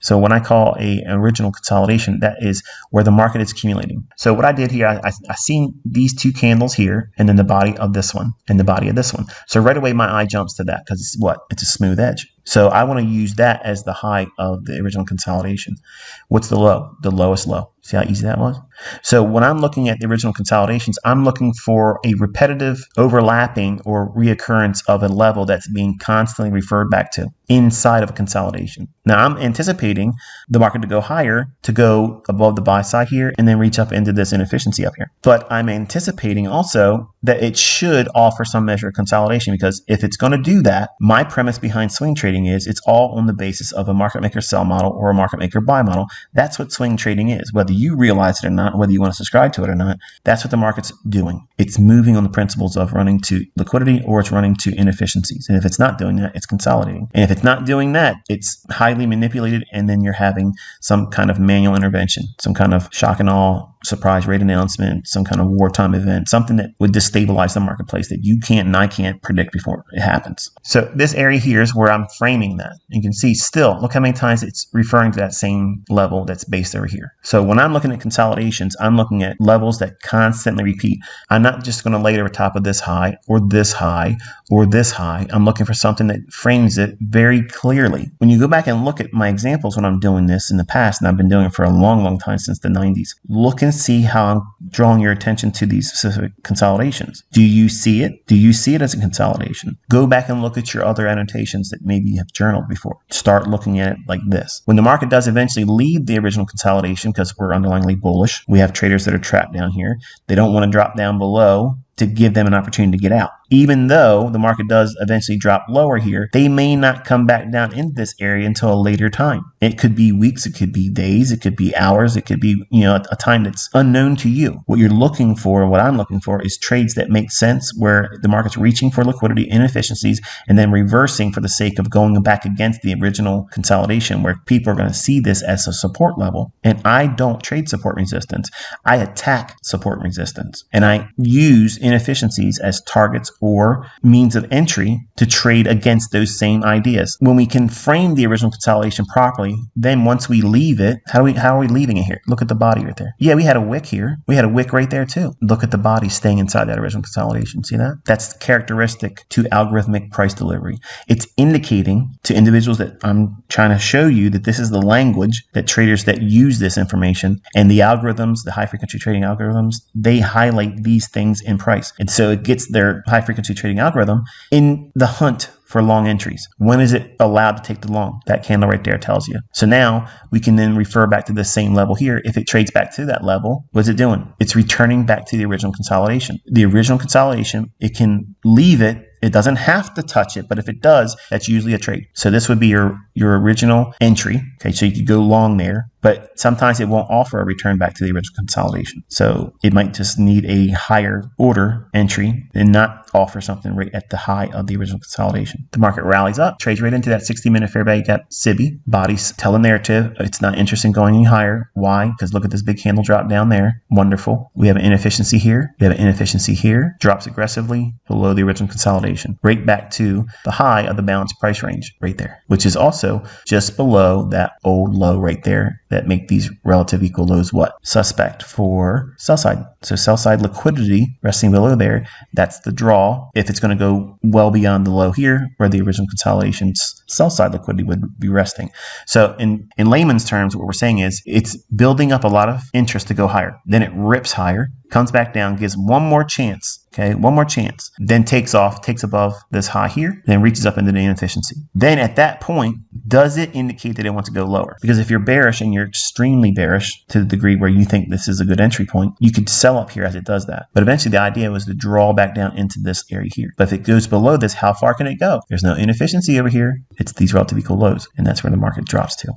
So when I call an original consolidation, that is where the market is accumulating. So what I did here, I seen these two candles here, and then the body of this one, and the body of this one. So right away, my eye jumps to that because it's what? It's a smooth edge. So I want to use that as the high of the original consolidation. What's the low? The lowest low. See how easy that was? So when I'm looking at the original consolidations, I'm looking for a repetitive overlapping or reoccurrence of a level that's being constantly referred back to inside of a consolidation. Now I'm anticipating the market to go higher, to go above the buy side here, and then reach up into this inefficiency up here. But I'm anticipating also that it should offer some measure of consolidation, because if it's going to do that, my premise behind swing trading is it's all on the basis of a market maker sell model or a market maker buy model. That's what swing trading is. Whether you realize it or not, whether you want to subscribe to it or not, that's what the market's doing. It's moving on the principles of running to liquidity, or it's running to inefficiencies. And if it's not doing that, it's consolidating. And if it's not doing that, it's highly manipulated, and then you're having some kind of manual intervention, some kind of shock and awe, surprise rate announcement, some kind of wartime event, something that would destabilize the marketplace that you can't and I can't predict before it happens. So this area here is where I'm framing that. You can see still, look how many times it's referring to that same level that's based over here. So when I'm looking at consolidations, I'm looking at levels that constantly repeat. I'm not just going to lay it over top of this high or this high or this high. I'm looking for something that frames it very clearly. When you go back and look at my examples when I'm doing this in the past, and I've been doing it for a long, long time, since the 90s, look and see how I'm drawing your attention to these specific consolidations. Do you see it? Do you see it as a consolidation? Go back and look at your other annotations that maybe you have journaled before. Start looking at it like this. When the market does eventually leave the original consolidation, because we're underlyingly bullish, we have traders that are trapped down here. They don't want to drop down below to give them an opportunity to get out. Even though the market does eventually drop lower here, they may not come back down into this area until a later time. It could be weeks, it could be days, it could be hours, it could be, a time that's unknown to you. What you're looking for, what I'm looking for, is trades that make sense, where the market's reaching for liquidity inefficiencies and then reversing for the sake of going back against the original consolidation, where people are going to see this as a support level. And I don't trade support resistance. I attack support resistance, and I use inefficiencies as targets or means of entry to trade against those same ideas. When we can frame the original consolidation properly, then once we leave it, how are we leaving it here? Look at the body right there. Yeah, we had a wick here. We had a wick right there too. Look at the body staying inside that original consolidation. See that? That's characteristic to algorithmic price delivery. It's indicating to individuals that I'm trying to show you that this is the language that traders that use this information, and the algorithms, the high frequency trading algorithms, they highlight these things in price. And so it gets their high frequency trading algorithm in the hunt for long entries. When is it allowed to take the long? That candle right there tells you. So now we can then refer back to the same level here. If it trades back to that level, what's it doing? It's returning back to the original consolidation. The original consolidation, it can leave it. It doesn't have to touch it, but if it does, that's usually a trade. So this would be your original entry. Okay, so you could go long there, but sometimes it won't offer a return back to the original consolidation. So it might just need a higher order entry and not offer something right at the high of the original consolidation. The market rallies up, trades right into that 60-minute fair value gap SIBI. Bodies tell a narrative. It's not interested in going any higher. Why? Because look at this big candle drop down there. Wonderful. We have an inefficiency here. We have an inefficiency here. Drops aggressively below the original consolidation, right back to the high of the balanced price range right there, which is also just below that old low right there that make these relative equal lows what? Suspect for sell side. So sell side liquidity resting below there, that's the draw. If it's going to go well beyond the low here, where the original consolidation's sell side liquidity would be resting. So in layman's terms, what we're saying is it's building up a lot of interest to go higher. Then it rips higher, comes back down, gives one more chance. Okay, one more chance, then takes off, takes above this high here, then reaches up into the inefficiency. Then at that point, does it indicate that it wants to go lower? Because if you're bearish and you're extremely bearish to the degree where you think this is a good entry point, you could sell up here as it does that. But eventually the idea was to draw back down into this area here. But if it goes below this, how far can it go? There's no inefficiency over here. It's these relative equal lows, and that's where the market drops to.